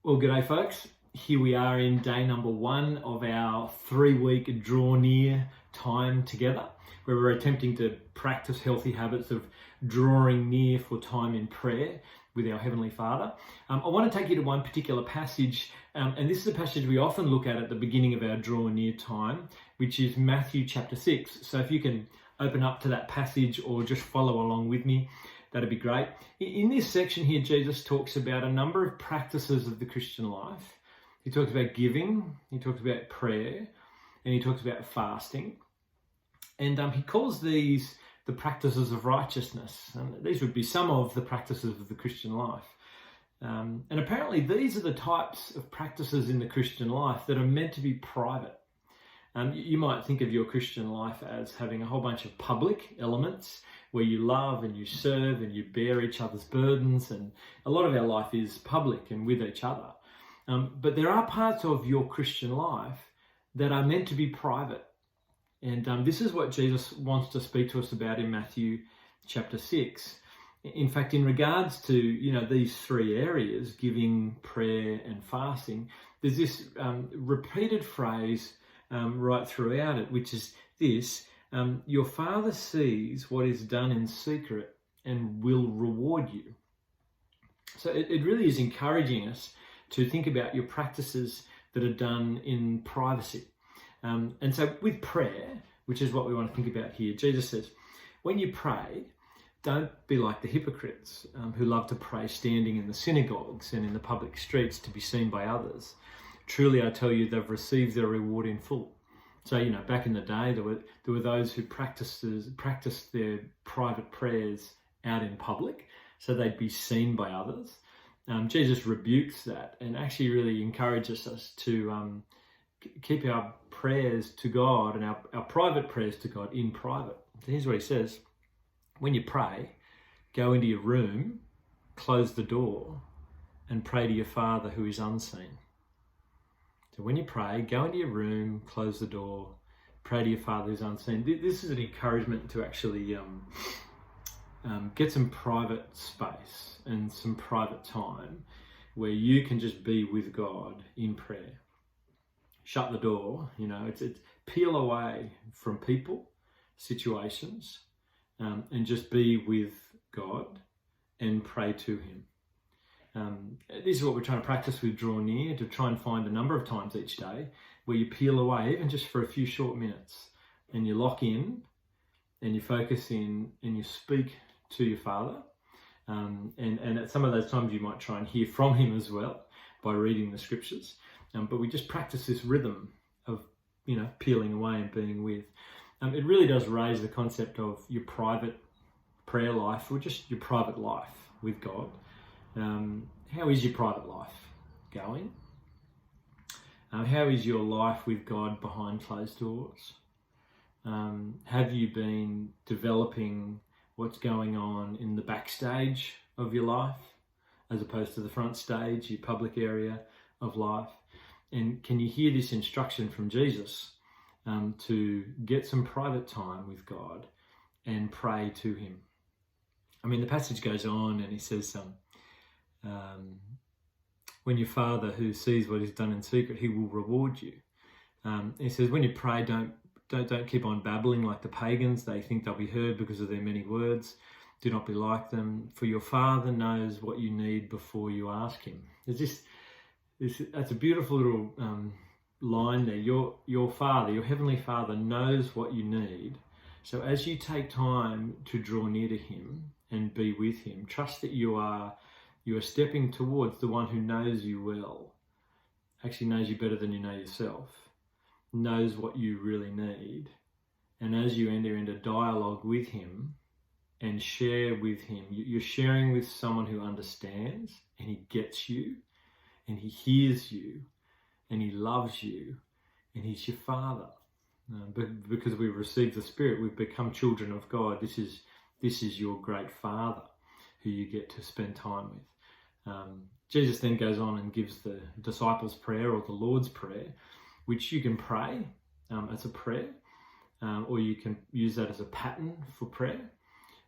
Well, g'day folks. Here we are in day number 1 of our 3-week draw near time together, where we're attempting to practice healthy habits of drawing near for time in prayer with our Heavenly Father. I want to take you to one particular passage, and this is a passage we often look at the beginning of our draw near time, which is Matthew chapter 6. So if you can open up to that passage or just follow along with me, that'd be great. In this section here, Jesus talks about a number of practices of the Christian life. He talks about giving, he talks about prayer, and he talks about fasting. And he calls these the practices of righteousness. And these would be some of the practices of the Christian life. And apparently these are the types of practices in the Christian life that are meant to be private. You might think of your Christian life as having a whole bunch of public elements where you love and you serve and you bear each other's burdens, and a lot of our life is public and with each other. But there are parts of your Christian life that are meant to be private. And this is what Jesus wants to speak to us about in Matthew chapter 6. In fact, in regards to, these 3 areas, giving, prayer and fasting, there's this repeated phrase right throughout it, which is this: your Father sees what is done in secret and will reward you. So it really is encouraging us to think about your practices that are done in privacy. And so with prayer, which is what we want to think about here, Jesus says, when you pray, don't be like the hypocrites who love to pray standing in the synagogues and in the public streets to be seen by others. Truly, I tell you, they've received their reward in full. So, back in the day, there were those who practiced their private prayers out in public, so they'd be seen by others. Jesus rebukes that and actually really encourages us to keep our prayers to God and our private prayers to God in private. So here's what he says: when you pray, go into your room, close the door, and pray to your Father who is unseen. So when you pray, go into your room, close the door, pray to your Father who's unseen. This is an encouragement to actually get some private space and some private time where you can just be with God in prayer. Shut the door, it's peel away from people, situations, and just be with God and pray to him. This is what we're trying to practice with Draw Near, to try and find a number of times each day where you peel away, even just for a few short minutes, and you lock in and you focus in and you speak to your Father. And at some of those times you might try and hear from him as well by reading the scriptures. But we just practice this rhythm of, peeling away and being with. It really does raise the concept of your private prayer life, or just your private life with God. How is your private life going? How is your life with God behind closed doors? Have you been developing what's going on in the backstage of your life as opposed to the front stage, your public area of life? And can you hear this instruction from Jesus to get some private time with God and pray to him? The passage goes on and he says, when your Father who sees what is done in secret, he will reward you. He says, when you pray, don't keep on babbling like the pagans. They think they'll be heard because of their many words. Do not be like them, for your Father knows what you need before you ask him. That's a beautiful little line there. Your Father, your Heavenly Father, knows what you need. So as you take time to draw near to him and be with him, trust that you are stepping towards the one who knows you well, actually knows you better than you know yourself, knows what you really need. And as you enter into dialogue with him and share with him, you're sharing with someone who understands, and he gets you, and he hears you, and he loves you, and he's your Father. But because we've received the Spirit, we've become children of God. This is your great Father who you get to spend time with. Jesus then goes on and gives the disciples' prayer, or the Lord's Prayer, which you can pray as a prayer, or you can use that as a pattern for prayer.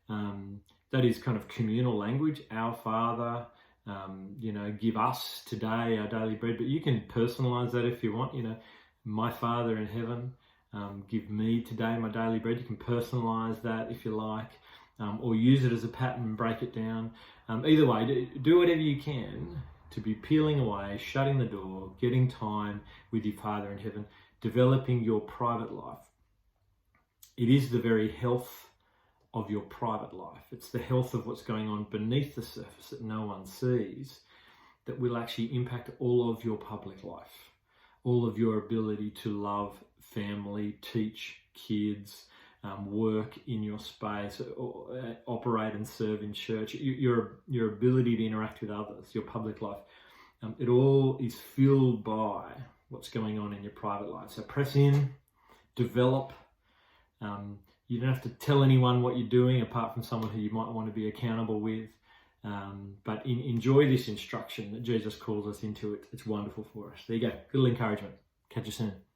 That is kind of communal language. Our Father, give us today our daily bread, but you can personalize that if you want. My Father in heaven, give me today my daily bread. You can personalize that if you like, or use it as a pattern and break it down. Either way, do whatever you can to be peeling away, shutting the door, getting time with your Father in heaven, developing your private life. It is the very health of your private life. It's the health of what's going on beneath the surface that no one sees that will actually impact all of your public life, all of your ability to love family, teach kids, work in your space, operate and serve in church, your ability to interact with others, your public life. It all is fueled by what's going on in your private life. So press in, develop. You don't have to tell anyone what you're doing apart from someone who you might want to be accountable with. But enjoy this instruction that Jesus calls us into. It's wonderful for us. There you go. Good little encouragement. Catch you soon.